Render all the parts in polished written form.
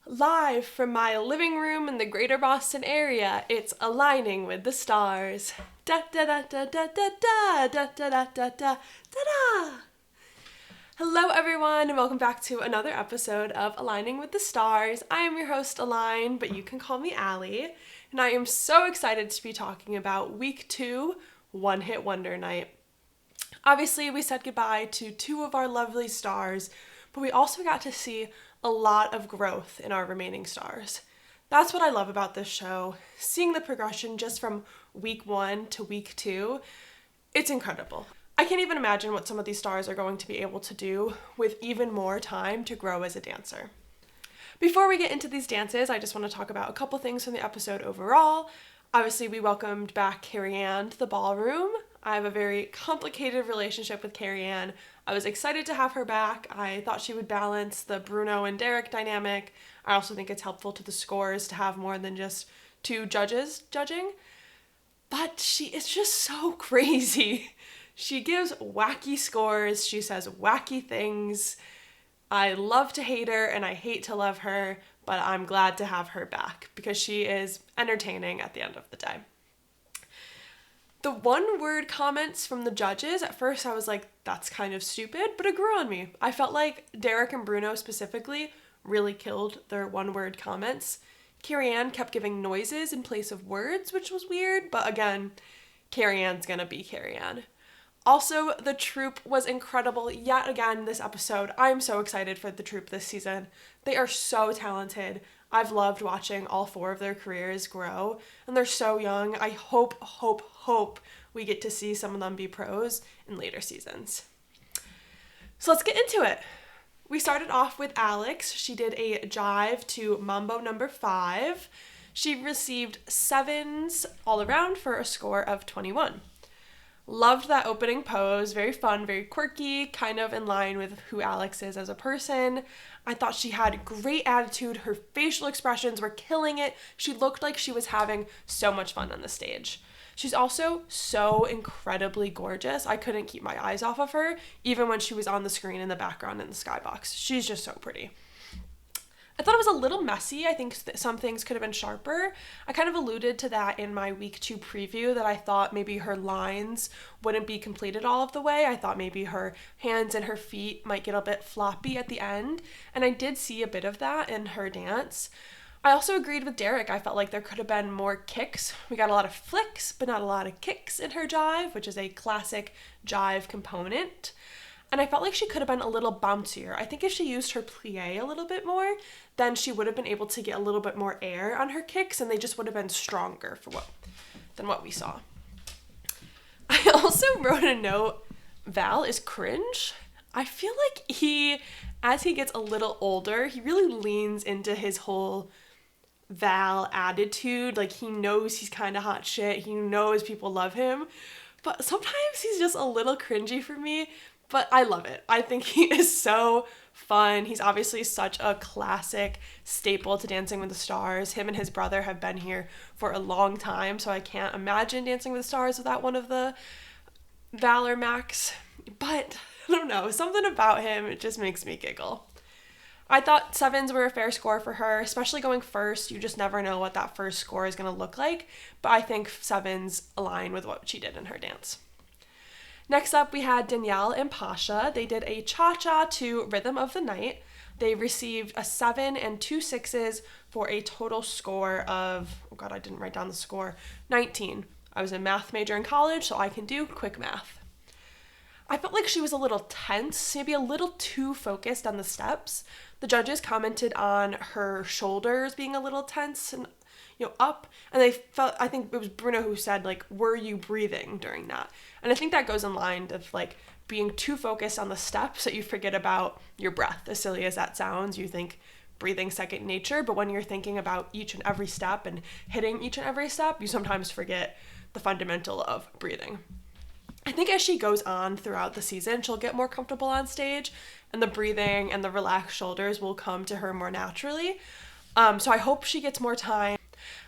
Live from my living room in the greater Boston area, it's Aligning with the Stars. Da da da da da da da da da da da da da. Hello everyone and welcome back to another episode of Aligning with the Stars. I am your host Aline, but you can call me Allie, and I am so excited to be talking about week 2, One Hit Wonder Night. Obviously, we said goodbye to 2 of our lovely stars, but we also got to see a lot of growth in our remaining stars. That's what I love about this show. Seeing the progression just from week 1 to week 2, it's incredible. I can't even imagine what some of these stars are going to be able to do with even more time to grow as a dancer. Before we get into these dances, I just want to talk about a couple things from the episode overall. Obviously, we welcomed back Carrie-Anne to the ballroom. I have a very complicated relationship with Carrie-Anne. I was excited to have her back. I thought she would balance the Bruno and Derek dynamic. I also think it's helpful to the scores to have more than just 2 judges judging. But she is just so crazy. She gives wacky scores. She says wacky things. I love to hate her and I hate to love her, but I'm glad to have her back because she is entertaining at the end of the day. The one-word comments from the judges, at first I was like, that's kind of stupid, but it grew on me. I felt like Derek and Bruno specifically really killed their one-word comments. Carrie-Anne kept giving noises in place of words, which was weird, but again, Carrie-Anne's gonna be Carrie-Anne. Also, the troupe was incredible yet again this episode. I'm so excited for the troupe this season. They are so talented. I've loved watching all 4 of their careers grow, and they're so young. I hope we get to see some of them be pros in later seasons. So let's get into it. We started off with Alex. She did a jive to Mambo number 5. She received 7s all around for a score of 21. Loved that opening pose, very fun, very quirky, kind of in line with who Alex is as a person. I thought she had great attitude. Her facial expressions were killing it. She looked like she was having so much fun on the stage. She's also so incredibly gorgeous. I couldn't keep my eyes off of her, even when she was on the screen in the background in the skybox. She's just so pretty. I thought it was a little messy. I think some things could have been sharper. I kind of alluded to that in my week 2 preview, that I thought maybe her lines wouldn't be completed all of the way. I thought maybe her hands and her feet might get a bit floppy at the end, and I did see a bit of that in her dance. I also agreed with Derek. I felt like there could have been more kicks. We got a lot of flicks, but not a lot of kicks in her jive, which is a classic jive component. And I felt like she could have been a little bouncier. I think if she used her plie a little bit more, then she would have been able to get a little bit more air on her kicks, and they just would have been stronger than what we saw. I also wrote a note, Val is cringe. I feel like as he gets a little older, he really leans into his whole Val attitude. Like, he knows he's kind of hot shit. He knows people love him. But sometimes he's just a little cringy for me. But I love it. I think he is so fun. He's obviously such a classic staple to Dancing with the Stars. Him and his brother have been here for a long time, so I can't imagine Dancing with the Stars without one of the Val or Max. But I don't know, something about him, it just makes me giggle. I thought 7s were a fair score for her, especially going first. You just never know what that first score is going to look like, but I think 7s align with what she did in her dance. Next up, we had Danielle and Pasha. They did a cha-cha to Rhythm of the Night. They received a 7 and 2 6s for a total score of, oh God, I didn't write down the score, 19. I was a math major in college, so I can do quick math. I felt like she was a little tense, maybe a little too focused on the steps. The judges commented on her shoulders being a little tense and up, and I think it was Bruno who said, like, were you breathing during that? And I think that goes in line with, like, being too focused on the steps that you forget about your breath. As silly as that sounds, you think breathing second nature, but when you're thinking about each and every step and hitting each and every step, you sometimes forget the fundamental of breathing. I think as she goes on throughout the season, she'll get more comfortable on stage, and the breathing and the relaxed shoulders will come to her more naturally. So I hope she gets more time.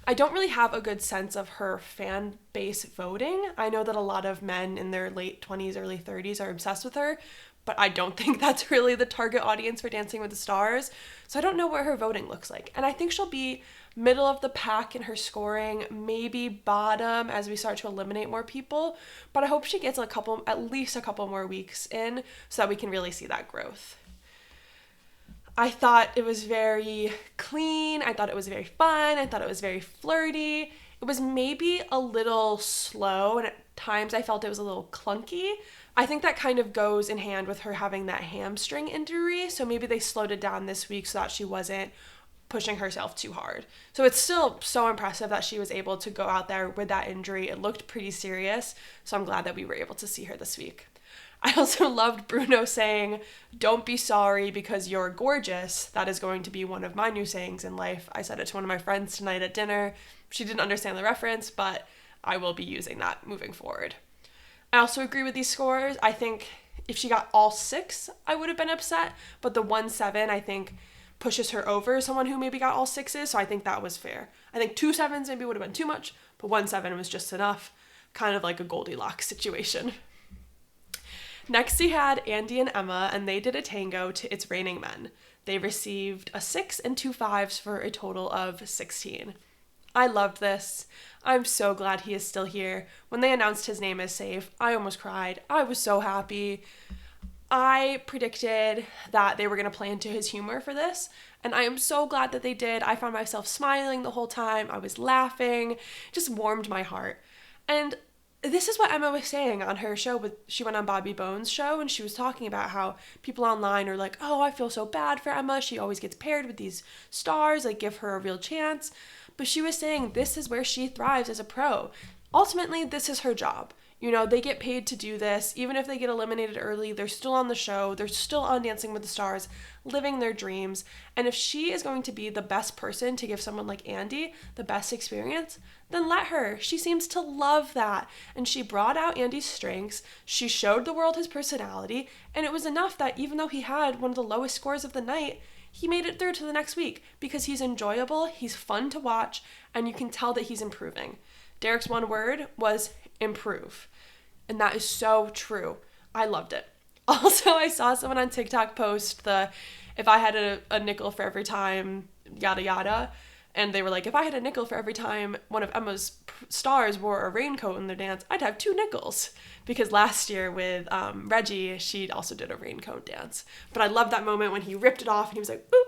I don't really have a good sense of her fan base voting. I know that a lot of men in their late 20s, early 30s are obsessed with her, but I don't think that's really the target audience for Dancing with the Stars. So I don't know what her voting looks like. And I think she'll be middle of the pack in her scoring, maybe bottom as we start to eliminate more people. But I hope she gets at least a couple more weeks in so that we can really see that growth. I thought it was very clean. I thought it was very fun. I thought it was very flirty. It was maybe a little slow, and at times I felt it was a little clunky. I think that kind of goes in hand with her having that hamstring injury, so maybe they slowed it down this week so that she wasn't pushing herself too hard. So it's still so impressive that she was able to go out there with that injury. It looked pretty serious, so I'm glad that we were able to see her this week. I also loved Bruno saying, "Don't be sorry because you're gorgeous." That is going to be one of my new sayings in life. I said it to one of my friends tonight at dinner. She didn't understand the reference, but I will be using that moving forward. I also agree with these scores. I think if she got all 6, I would have been upset, but the 1-7, I think, pushes her over someone who maybe got all 6s, so I think that was fair. I think 2 7s maybe would have been too much, but 1-7 was just enough, kind of like a Goldilocks situation. Next, we had Andy and Emma, and they did a tango to It's Raining Men. They received a 6 and 2 5s for a total of 16. I loved this. I'm so glad he is still here. When they announced his name as safe, I almost cried. I was so happy. I predicted that they were going to play into his humor for this, and I am so glad that they did. I found myself smiling the whole time. I was laughing. It just warmed my heart. And this is what Emma was saying on her show. She went on Bobby Bones' show, and she was talking about how people online are like, "Oh, I feel so bad for Emma. She always gets paired with these stars, like give her a real chance." But she was saying this is where she thrives as a pro. Ultimately, this is her job. You know, they get paid to do this. Even if they get eliminated early, they're still on the show. They're still on Dancing with the Stars, living their dreams. And if she is going to be the best person to give someone like Andy the best experience, then let her. She seems to love that. And she brought out Andy's strengths. She showed the world his personality. And it was enough that even though he had one of the lowest scores of the night, he made it through to the next week because he's enjoyable, he's fun to watch, and you can tell that he's improving. Derek's one word was improve. And that is so true. I loved it. Also, I saw someone on TikTok post if I had a nickel for every time, yada yada. And they were like, if I had a nickel for every time one of Emma's stars wore a raincoat in their dance, I'd have 2 nickels. Because last year with Reggie, she also did a raincoat dance. But I loved that moment when he ripped it off and he was like, boop.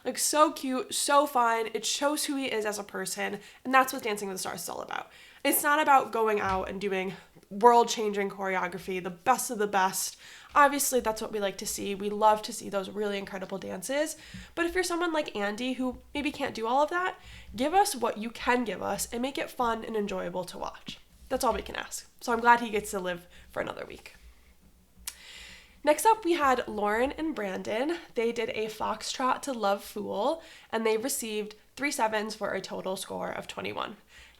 Like, so cute, so fun. It shows who he is as a person. And that's what Dancing with the Stars is all about. It's not about going out and doing world-changing choreography, the best of the best. Obviously, that's what we like to see. We love to see those really incredible dances. But if you're someone like Andy who maybe can't do all of that, give us what you can give us and make it fun and enjoyable to watch. That's all we can ask. So I'm glad he gets to live for another week. Next up, we had Lauren and Brandon. They did a foxtrot to Love Fool, and they received 3 7s for a total score of 21.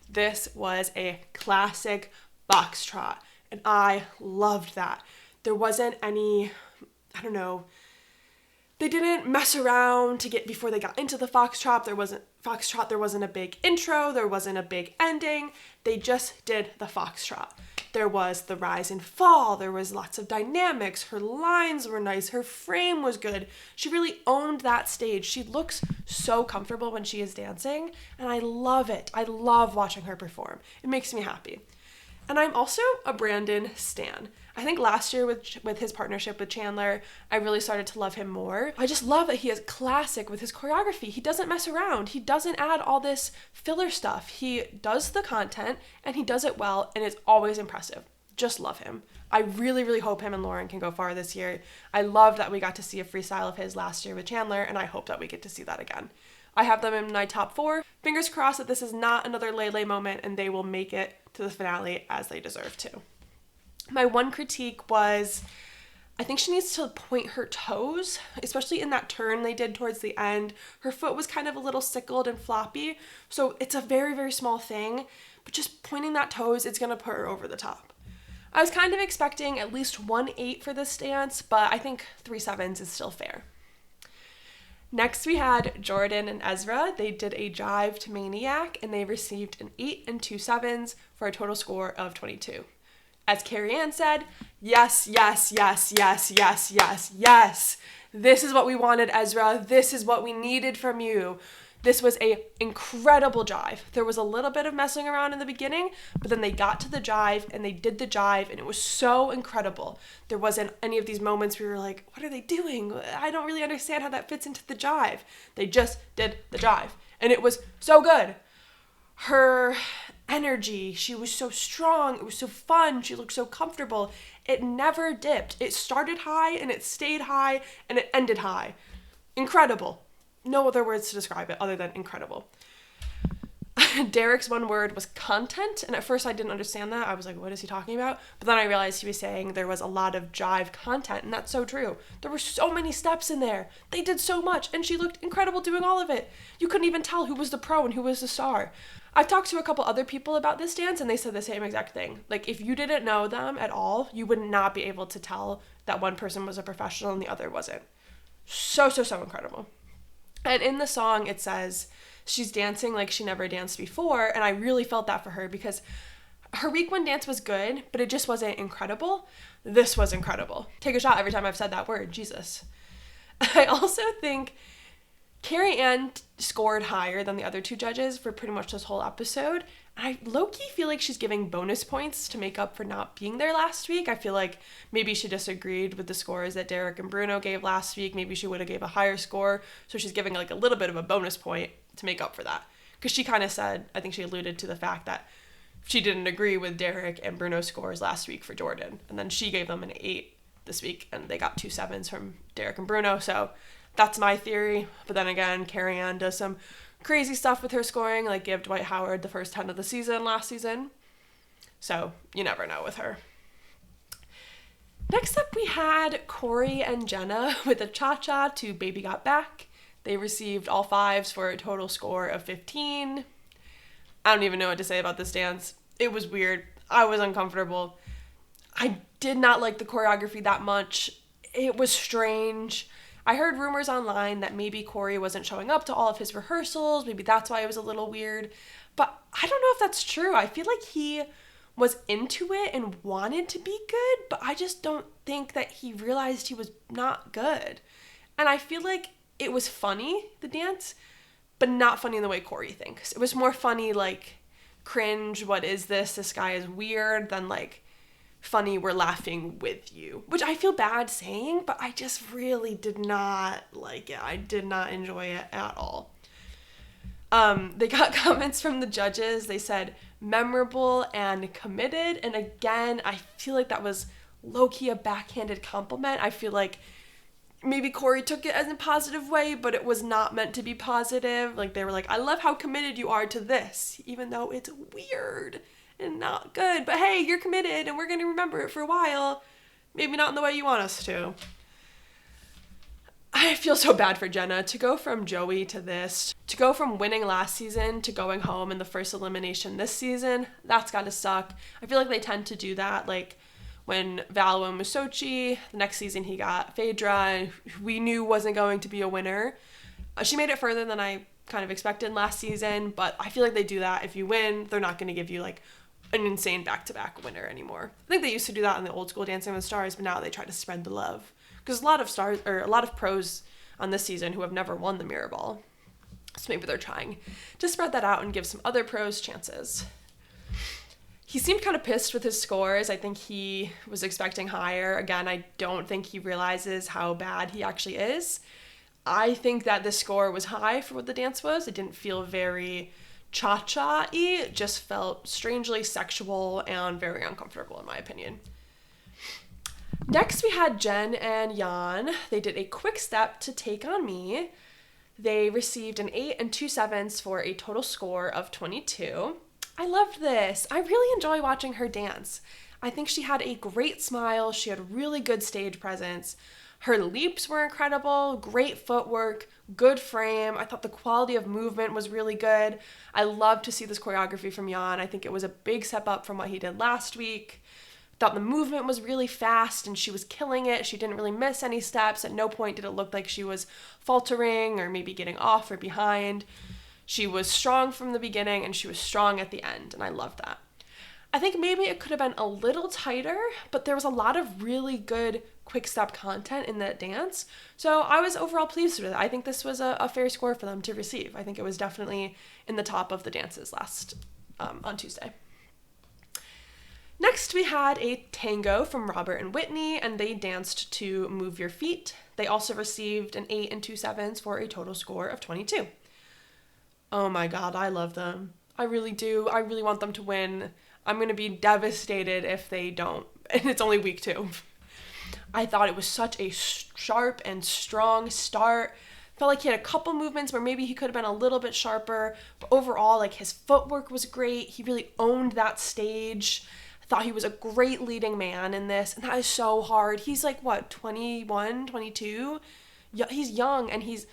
This was a classic foxtrot, and I loved that. There wasn't any, they didn't mess around to get before they got into the foxtrot. There wasn't a big intro. There wasn't a big ending. They just did the foxtrot. There was the rise and fall. There was lots of dynamics. Her lines were nice. Her frame was good. She really owned that stage. She looks so comfortable when she is dancing, and I love it. I love watching her perform. It makes me happy. And I'm also a Brandon stan. I think last year with his partnership with Chandler, I really started to love him more. I just love that he is classic with his choreography. He doesn't mess around. He doesn't add all this filler stuff. He does the content, and he does it well, and it's always impressive. Just love him. I really, really hope him and Lauren can go far this year. I love that we got to see a freestyle of his last year with Chandler, and I hope that we get to see that again. I have them in my top 4. Fingers crossed that this is not another Lele moment and they will make it to the finale as they deserve to. My one critique was, I think she needs to point her toes, especially in that turn they did towards the end. Her foot was kind of a little sickled and floppy, so it's a very, very small thing, but just pointing that toes, it's going to put her over the top. I was kind of expecting at least 1 8 for this dance, but I think 3 7s is still fair. Next, we had Jordan and Ezra. They did a jive to Maniac, and they received an 8 and 2 7s for a total score of 22. As Carrie Ann said, yes, yes, yes, yes, yes, yes, yes. This is what we wanted, Ezra. This is what we needed from you. This was a incredible jive. There was a little bit of messing around in the beginning, but then they got to the jive and they did the jive and it was so incredible. There wasn't any of these moments where we were like, what are they doing? I don't really understand how that fits into the jive. They just did the jive and it was so good. Her energy, she was so strong. It was so fun. She looked so comfortable. It never dipped. It started high and it stayed high and it ended high. Incredible. No other words to describe it other than incredible. Derek's one word was content, and at first I didn't understand that. I was like, what is he talking about? But then I realized he was saying there was a lot of jive content, and that's so true. There were so many steps in there. They did so much, and she looked incredible doing all of it. You couldn't even tell who was the pro and who was the star. I've talked to a couple other people about this dance, and they said the same exact thing. Like, if you didn't know them at all, you would not be able to tell that one person was a professional and the other wasn't. So incredible. And in the song, it says she's dancing like she never danced before. And I really felt that for her because her week one dance was good, but it just wasn't incredible. This was incredible. Take a shot every time I've said that word, Jesus. I also think Carrie Ann scored higher than the other two judges for pretty much this whole episode. I low-key feel like she's giving bonus points to make up for not being there last week. I feel like maybe she disagreed with the scores that Derek and Bruno gave last week. Maybe she would have gave a higher score. So she's giving like a little bit of a bonus point to make up for that. Because she kind of said, I think she alluded to the fact that she didn't agree with Derek and Bruno's scores last week for Jordan. And then she gave them an 8 this week. And they got 2 7s from Derek and Bruno. So that's my theory. But then again, Carrie Ann does some crazy stuff with her scoring, like give Dwight Howard the first 10 of the season last season. So you never know with her. Next up, we had Corey and Jenna with a cha-cha to Baby Got Back. They received all 5s for a total score of 15. I don't even know what to say about this dance. It was weird. I was uncomfortable. I did not like the choreography that much. It was strange. I heard rumors online that maybe Corey wasn't showing up to all of his rehearsals. Maybe that's why it was a little weird. But I don't know if that's true. I feel like he was into it and wanted to be good, but I just don't think that he realized he was not good. And I feel like it was funny, the dance, but not funny in the way Corey thinks. It was more funny, like, cringe, what is this? This guy is weird, than like, funny, we're laughing with you, which I feel bad saying, but I just really did not like it. I did not enjoy it at all. They got comments from the judges. They said memorable and committed, and again, I feel like that was low-key a backhanded compliment. I feel like maybe Corey took it as a positive way, but it was not meant to be positive. Like, they were like, I love how committed you are to this, even though it's weird and not good, but hey, you're committed and we're going to remember it for a while. Maybe not in the way you want us to. I feel so bad for Jenna to go from Joey to this, to go from winning last season to going home in the first elimination this season. That's got to suck. I feel like they tend to do that. Like when Val won with Sochi, the next season he got Phaedra, we knew wasn't going to be a winner. She made it further than I kind of expected last season, but I feel like they do that. If you win, they're not going to give you like an insane back-to-back winner anymore. I think they used to do that in the old school Dancing with the Stars, but now they try to spread the love. Because a lot of pros on this season who have never won the Mirror Ball. So maybe they're trying to spread that out and give some other pros chances. He seemed kind of pissed with his scores. I think he was expecting higher. Again, I don't think he realizes how bad he actually is. I think that the score was high for what the dance was. It didn't feel very cha-cha-y. It just felt strangely sexual and very uncomfortable in my opinion. Next, we had Jen and Jan. They did a quick step to Take On Me. They received an 8 and 2 7s for a total score of 22. I loved this. I really enjoy watching her dance. I think she had a great smile. She had really good stage presence. Her leaps were incredible, great footwork, good frame. I thought the quality of movement was really good. I love to see this choreography from Jan. I think it was a big step up from what he did last week. Thought the movement was really fast and she was killing it. She didn't really miss any steps. At no point did it look like she was faltering or maybe getting off or behind. She was strong from the beginning and she was strong at the end, and I love that. I think maybe it could have been a little tighter, but there was a lot of really good quick step content in that dance. So I was overall pleased with it. I think this was a fair score for them to receive. I think it was definitely in the top of the dances on Tuesday. Next, we had a tango from Robert and Whitney, and they danced to Move Your Feet. They also received an 8 and 2 7s for a total score of 22. Oh my God, I love them. I really do. I really want them to win. I'm going to be devastated if they don't. And it's only week 2. I thought it was such a sharp and strong start. Felt like he had a couple movements where maybe he could have been a little bit sharper. But overall, like, his footwork was great. He really owned that stage. I thought he was a great leading man in this. And that is so hard. He's like, what, 21, 22? He's young, and he's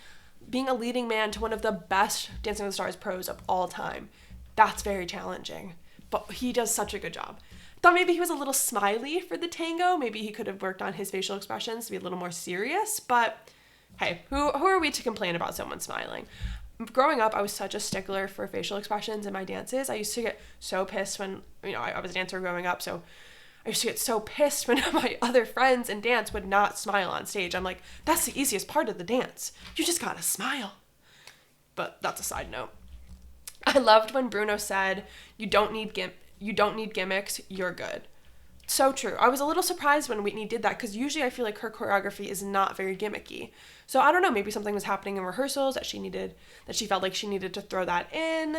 being a leading man to one of the best Dancing with the Stars pros of all time. That's very challenging. But he does such a good job. Thought maybe he was a little smiley for the tango. Maybe he could have worked on his facial expressions to be a little more serious. But hey, who are we to complain about someone smiling? Growing up, I was such a stickler for facial expressions in my dances. I used to get so pissed when, I was a dancer growing up, so I used to get so pissed when my other friends in dance would not smile on stage. I'm like, that's the easiest part of the dance. You just gotta smile. But that's a side note. I loved when Bruno said, you don't need gimmicks, you're good. So true. I was a little surprised when Whitney did that, because usually I feel like her choreography is not very gimmicky. So I don't know, maybe something was happening in rehearsals that she felt like she needed to throw that in.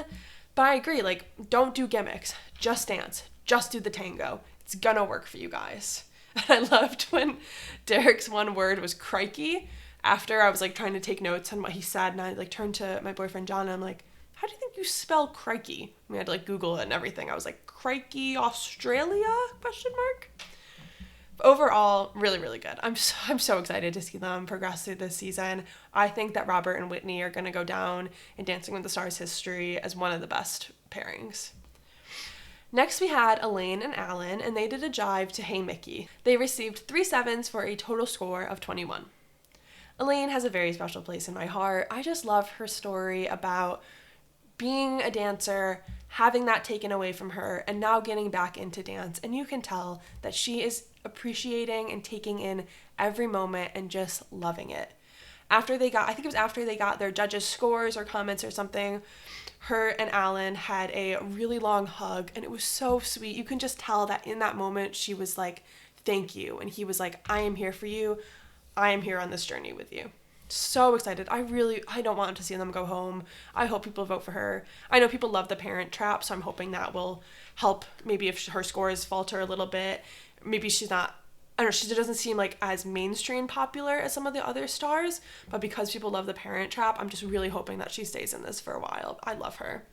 But I agree, like, don't do gimmicks. Just dance. Just do the tango. It's gonna work for you guys. And I loved when Derek's one word was crikey. After I was like trying to take notes on what he said, and I like turned to my boyfriend John and I'm like, how do you think you spell crikey? I had to like Google it and everything. I was like, crikey, Australia? ? Overall, really, really good. I'm so excited to see them progress through this season. I think that Robert and Whitney are going to go down in Dancing with the Stars history as one of the best pairings. Next, we had Elaine and Alan, and they did a jive to Hey Mickey. They received 3 7s for a total score of 21. Elaine has a very special place in my heart. I just love her story about being a dancer, having that taken away from her, and now getting back into dance. And you can tell that she is appreciating and taking in every moment and just loving it. I think it was after they got their judges' scores or comments or something, her and Alan had a really long hug, and it was so sweet. You can just tell that in that moment she was like, thank you. And he was like, I am here for you. I am here on this journey with you. So excited. I don't want to see them go home. I hope people vote for her. I know people love the Parent Trap, so I'm hoping that will help. Maybe if her scores falter a little bit, maybe she's not, I don't know, she doesn't seem like as mainstream popular as some of the other stars, but because people love the Parent Trap, I'm just really hoping that she stays in this for a while. I love her.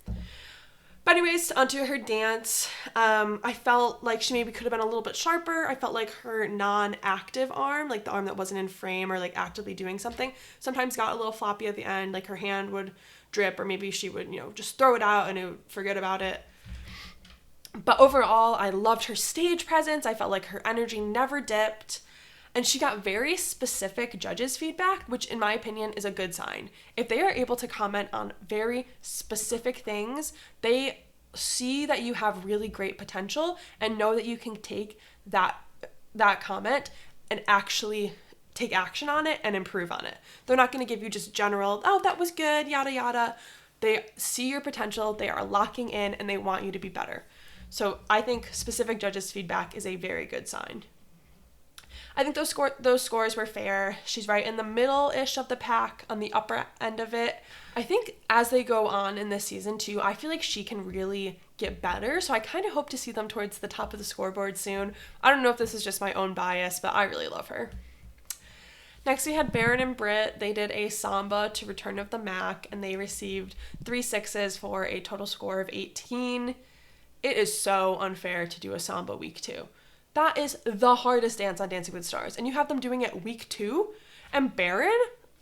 But anyways, onto her dance. I felt like she maybe could have been a little bit sharper. I felt like her non-active arm, like the arm that wasn't in frame or like actively doing something, sometimes got a little floppy at the end. Like her hand would drip, or maybe she would, just throw it out and it would forget about it. But overall, I loved her stage presence. I felt like her energy never dipped. And she got very specific judges' feedback, which in my opinion is a good sign. If they are able to comment on very specific things, they see that you have really great potential and know that you can take that comment and actually take action on it and improve on it. They're not going to give you just general, oh, that was good, yada, yada. They see your potential, they are locking in, and they want you to be better. So I think specific judges' feedback is a very good sign. I think those scores were fair. She's right in the middle-ish of the pack, on the upper end of it. I think as they go on in this season too, I feel like she can really get better. So I kind of hope to see them towards the top of the scoreboard soon. I don't know if this is just my own bias, but I really love her. Next, we had Baron and Britt. They did a samba to Return of the Mac, and they received 3 6s for a total score of 18. It is so unfair to do a samba week 2. That is the hardest dance on Dancing with the Stars. And you have them doing it week 2? And Baron,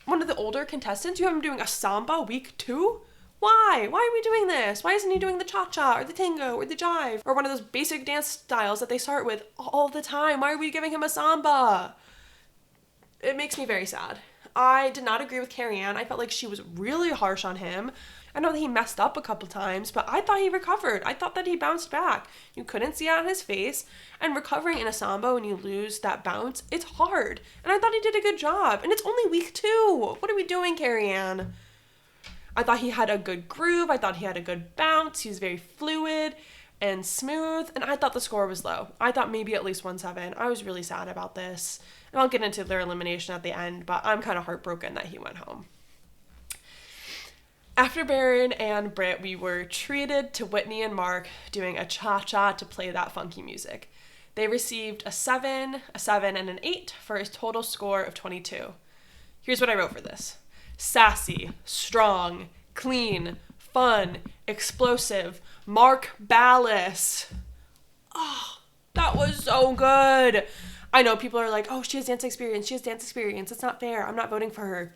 one of the older contestants, you have him doing a samba week 2? Why? Why are we doing this? Why isn't he doing the cha-cha or the tango or the jive or one of those basic dance styles that they start with all the time? Why are we giving him a samba? It makes me very sad. I did not agree with Carrie-Anne. I felt like she was really harsh on him. I know that he messed up a couple times, but I thought he recovered. I thought that he bounced back. You couldn't see it on his face. And recovering in a samba when you lose that bounce, it's hard. And I thought he did a good job. And it's only week 2. What are we doing, Carrie-Anne? I thought he had a good groove. I thought he had a good bounce. He was very fluid and smooth. And I thought the score was low. I thought maybe at least 1-7. I was really sad about this. And I'll get into their elimination at the end, but I'm kind of heartbroken that he went home. After Baron and Britt, we were treated to Whitney and Mark doing a cha-cha to play that funky music. They received a 7, a 7, and an 8 for a total score of 22. Here's what I wrote for this. Sassy, strong, clean, fun, explosive, Mark Ballas. Oh, that was so good. I know people are like, oh, she has dance experience. She has dance experience. It's not fair. I'm not voting for her.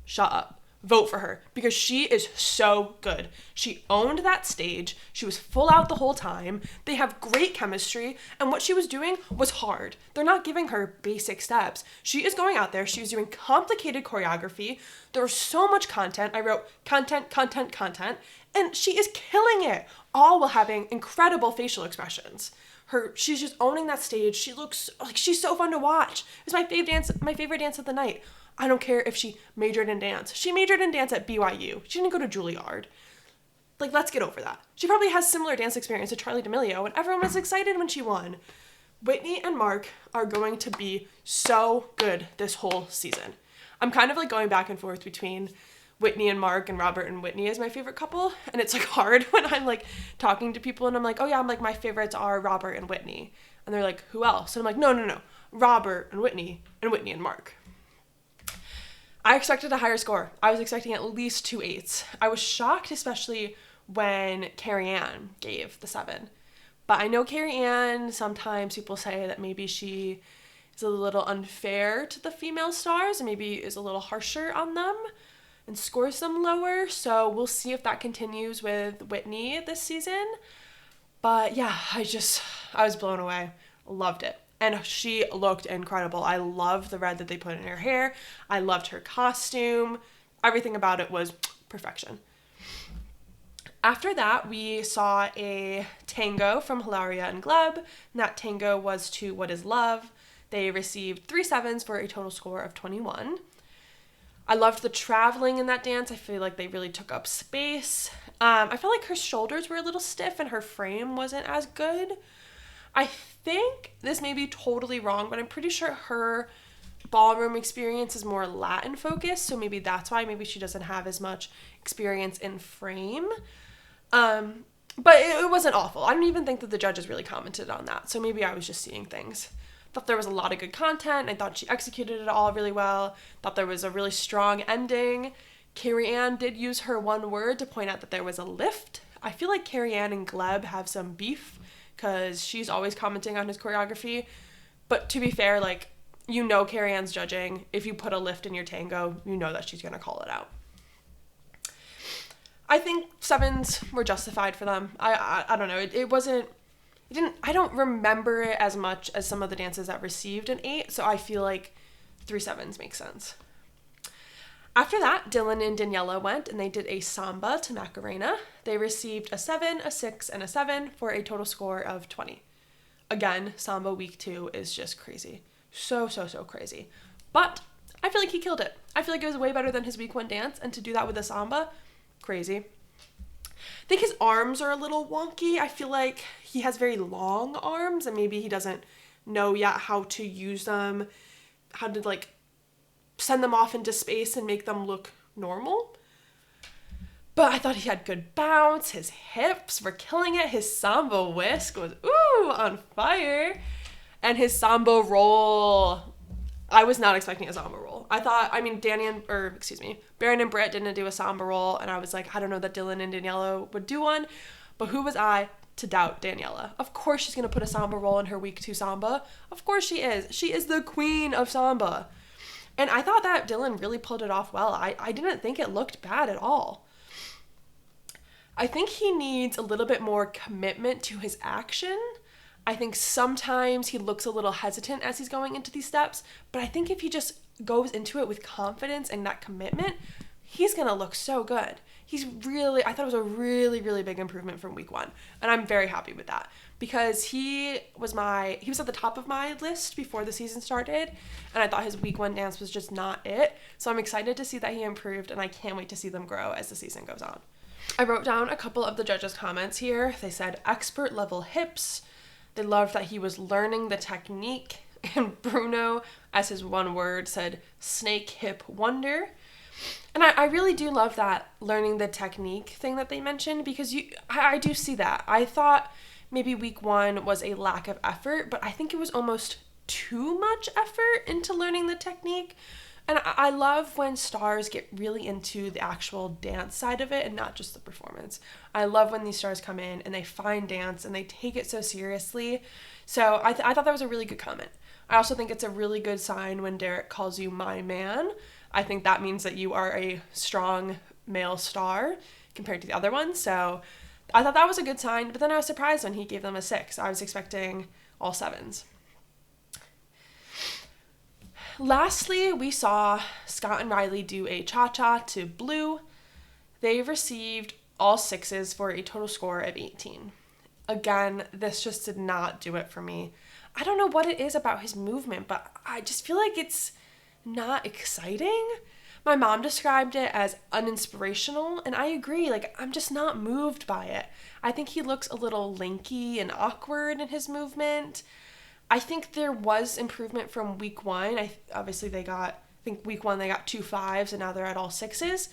Shut up. Vote for her because she is so good. She owned that stage. She was full out the whole time. They have great chemistry, and what she was doing was hard. They're not giving her basic steps. She is going out there. She was doing complicated choreography. There was so much content. I wrote content, and she is killing it, all while having incredible facial expressions. She's just owning that stage. She looks like she's so fun to watch. It's my favorite dance of the night. I don't care if she majored in dance. She majored in dance at BYU. She didn't go to Juilliard. Like, let's get over that. She probably has similar dance experience to Charli D'Amelio, and everyone was excited when she won. Whitney and Mark are going to be so good this whole season. I'm kind of like going back and forth between Whitney and Mark and Robert and Whitney as my favorite couple, and it's like hard when I'm like talking to people and I'm like, oh yeah, I'm like, my favorites are Robert and Whitney. And they're like, who else? And I'm like, no. Robert and Whitney and Mark. I expected a higher score. I was expecting at least 2 8s. I was shocked, especially when Carrie-Anne gave the 7. But I know Carrie-Anne, sometimes people say that maybe she is a little unfair to the female stars and maybe is a little harsher on them and scores them lower. So we'll see if that continues with Whitney this season. But yeah, I was blown away. Loved it. And she looked incredible. I loved the red that they put in her hair. I loved her costume. Everything about it was perfection. After that, we saw a tango from Hilaria and Gleb. And that tango was to What Is Love. They received 3 7s for a total score of 21. I loved the traveling in that dance. I feel like they really took up space. I felt like her shoulders were a little stiff and her frame wasn't as good. I think this may be totally wrong, but I'm pretty sure her ballroom experience is more Latin focused, so maybe that's why maybe she doesn't have as much experience in frame. But it wasn't awful. I don't even think that the judges really commented on that, so maybe I was just seeing things. Thought there was a lot of good content. I thought she executed it all really well. Thought there was a really strong ending. Carrie-Anne did use her one word to point out that there was a lift. I feel like Carrie-Anne and Gleb have some beef because she's always commenting on his choreography. But to be fair, like, you know Carrie-Anne's judging. If you put a lift in your tango, you know that she's going to call it out. I think 7s were justified for them. I don't know. I don't remember it as much as some of the dances that received an 8, so I feel like 3 7s make sense. After that, Dylan and Daniela went and they did a samba to Macarena. They received a 7, a 6, and a 7 for a total score of 20. Again, samba week 2 is just crazy. So crazy. But I feel like he killed it. I feel like it was way better than his week 1 dance, and to do that with a samba, crazy. I think his arms are a little wonky. I feel like he has very long arms and maybe he doesn't know yet how to use them, how to like send them off into space and make them look normal. But I thought he had good bounce. His hips were killing it. His samba whisk was on fire. And his samba roll, I was not expecting a samba roll. Baron and Britt didn't do a samba roll, and I was like, I don't know that Dylan and Daniela would do one, but who was I to doubt Daniela? Of course she's going to put a samba roll in her week 2 samba. Of course she is. She is the queen of samba. And I thought that Dylan really pulled it off well. I didn't think it looked bad at all. I think he needs a little bit more commitment to his action. I think sometimes he looks a little hesitant as he's going into these steps, but I think if he just goes into it with confidence and that commitment, he's going to look so good. I thought it was a really, really big improvement from week 1. And I'm very happy with that because he was at the top of my list before the season started. And I thought his week 1 dance was just not it. So I'm excited to see that he improved, and I can't wait to see them grow as the season goes on. I wrote down a couple of the judges' comments here. They said expert level hips. They loved that he was learning the technique. And Bruno, as his one word, said snake hip wonder. And I really do love that learning the technique thing that they mentioned, because I do see that. I thought maybe week 1 was a lack of effort, but I think it was almost too much effort into learning the technique. And I love when stars get really into the actual dance side of it and not just the performance. I love when these stars come in and they find dance and they take it so seriously. So I thought that was a really good comment. I also think it's a really good sign when Derek calls you my man. I think that means that you are a strong male star compared to the other ones. So I thought that was a good sign, but then I was surprised when he gave them a 6. I was expecting all 7s. Lastly, we saw Scott and Riley do a cha-cha to Blue. They received all 6s for a total score of 18. Again, this just did not do it for me. I don't know what it is about his movement, but I just feel like it's not exciting. My mom described it as uninspirational, and I agree. I'm just not moved by it. I think he looks a little lanky and awkward in his movement. I think there was improvement from week 1. Obviously week 1 they got 2 5s, and now they're at all 6s.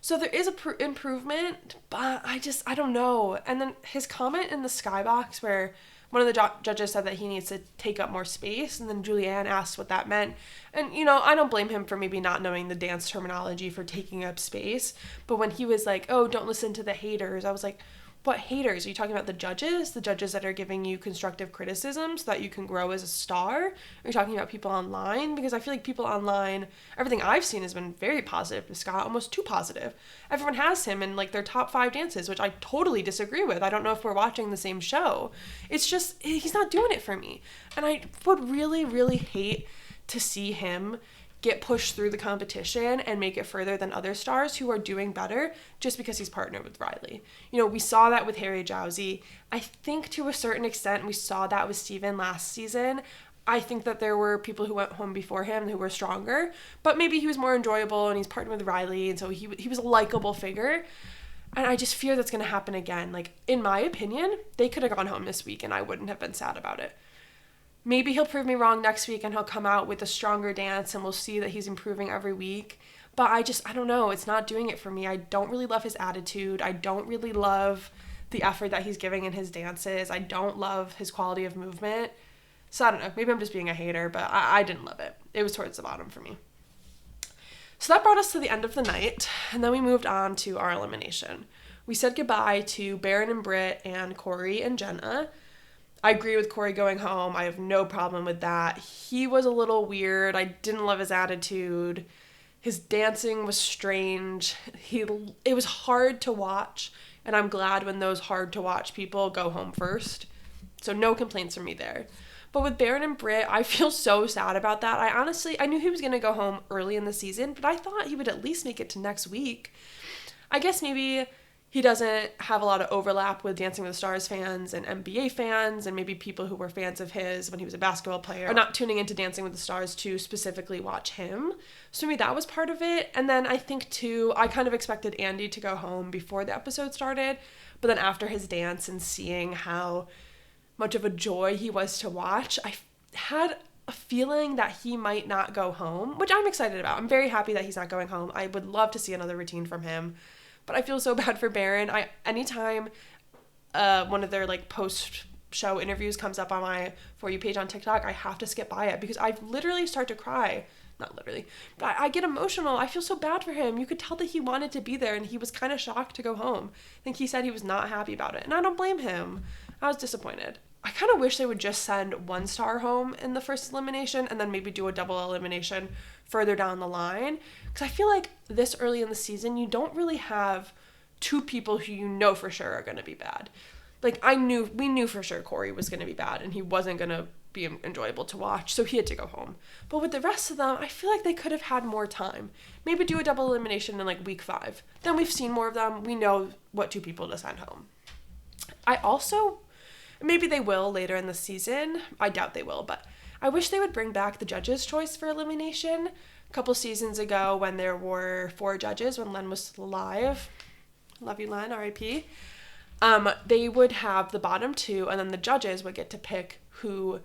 So there is improvement, but I don't know. And then his comment in the skybox where one of the judges said that he needs to take up more space, and then Julianne asked what that meant. And, I don't blame him for maybe not knowing the dance terminology for taking up space. But when he was like, oh, don't listen to the haters, I was like, what haters? Are you talking about the judges? The judges that are giving you constructive criticism so that you can grow as a star? Are you talking about people online? Because I feel like people online, everything I've seen has been very positive to Scott, almost too positive. Everyone has him in their top 5 dances, which I totally disagree with. I don't know if we're watching the same show. It's just, he's not doing it for me. And I would really, really hate to see him get pushed through the competition and make it further than other stars who are doing better just because he's partnered with Riley. We saw that with Harry Jowsey. I think to a certain extent we saw that with Steven last season. I think that there were people who went home before him who were stronger, but maybe he was more enjoyable and he's partnered with Riley, and so he was a likable figure. And I just fear that's going to happen again. In my opinion, they could have gone home this week and I wouldn't have been sad about it. Maybe he'll prove me wrong next week and he'll come out with a stronger dance and we'll see that he's improving every week. But I don't know. It's not doing it for me. I don't really love his attitude. I don't really love the effort that he's giving in his dances. I don't love his quality of movement. So I don't know. Maybe I'm just being a hater, but I didn't love it. It was towards the bottom for me. So that brought us to the end of the night, and then we moved on to our elimination. We said goodbye to Baron and Britt and Corey and Jenna. I agree with Corey going home. I have no problem with that. He was a little weird. I didn't love his attitude. His dancing was strange. It was hard to watch, and I'm glad when those hard to watch people go home first. So no complaints from me there. But with Baron and Britt, I feel so sad about that. I knew he was going to go home early in the season, but I thought he would at least make it to next week. I guess maybe he doesn't have a lot of overlap with Dancing with the Stars fans and NBA fans, and maybe people who were fans of his when he was a basketball player are not tuning into Dancing with the Stars to specifically watch him. So maybe that was part of it. And then I think too, I kind of expected Andy to go home before the episode started, but then after his dance and seeing how much of a joy he was to watch, I had a feeling that he might not go home, which I'm excited about. I'm very happy that he's not going home. I would love to see another routine from him. But I feel so bad for Baron. Anytime one of their post-show interviews comes up on my For You page on TikTok, I have to skip by it because I literally start to cry. Not literally, but I get emotional. I feel so bad for him. You could tell that he wanted to be there and he was kind of shocked to go home. I think he said he was not happy about it, and I don't blame him. I was disappointed. I kind of wish they would just send one star home in the first elimination and then maybe do a double elimination further down the line. Because I feel like this early in the season, you don't really have two people who you know for sure are going to be bad. We knew for sure Corey was going to be bad and he wasn't going to be enjoyable to watch, so he had to go home. But with the rest of them, I feel like they could have had more time. Maybe do a double elimination in like week 5. Then we've seen more of them. We know what 2 people to send home. I also, maybe they will later in the season. I doubt they will, but I wish they would bring back the judge's choice for elimination. A couple seasons ago when there were 4 judges, when Len was still alive. Love you, Len, R.I.P. They would have the bottom 2, and then the judges would get to pick who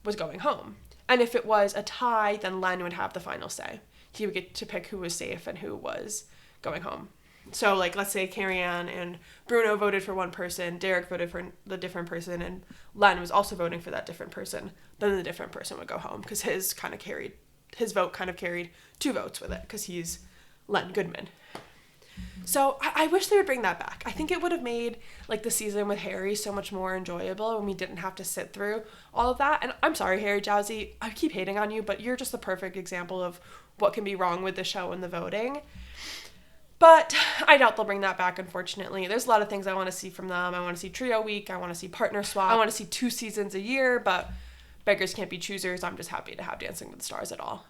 was going home. And if it was a tie, then Len would have the final say. He would get to pick who was safe and who was going home. So, like, let's say Carrie Ann and Bruno voted for one person, Derek voted for the different person, and Len was also voting for that different person. Then the different person would go home because his vote kind of carried 2 votes with it because he's Len Goodman. So I wish they would bring that back. I think it would have made like the season with Harry so much more enjoyable when we didn't have to sit through all of that. And I'm sorry, Harry Jowsey, I keep hating on you, but you're just the perfect example of what can be wrong with the show and the voting. But I doubt they'll bring that back, unfortunately. There's a lot of things I want to see from them. I want to see Trio Week. I want to see Partner Swap. I want to see 2 seasons a year, but beggars can't be choosers. I'm just happy to have Dancing with the Stars at all.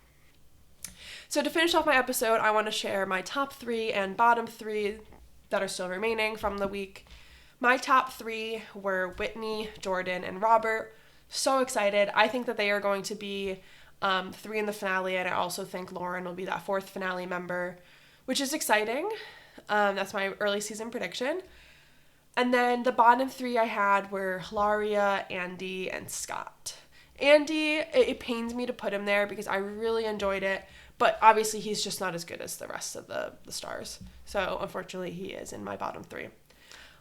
So to finish off my episode, I want to share my top 3 and bottom 3 that are still remaining from the week. My top 3 were Whitney, Jordan, and Robert. So excited. I think that they are going to be 3 in the finale, and I also think Lauren will be that 4th finale member, which is exciting. That's my early season prediction. And then the bottom 3 I had were Hilaria, Andy, and Scott. Andy, it pains me to put him there because I really enjoyed it. But obviously, he's just not as good as the rest of the stars. So, unfortunately, he is in my bottom 3.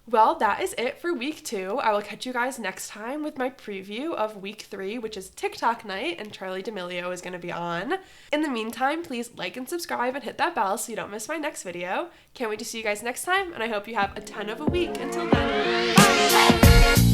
Well, that is it for week 2. I will catch you guys next time with my preview of week 3, which is TikTok night, and Charlie D'Amelio is going to be on. In the meantime, please like and subscribe and hit that bell so you don't miss my next video. Can't wait to see you guys next time, and I hope you have a ton of a week. Until then, bye!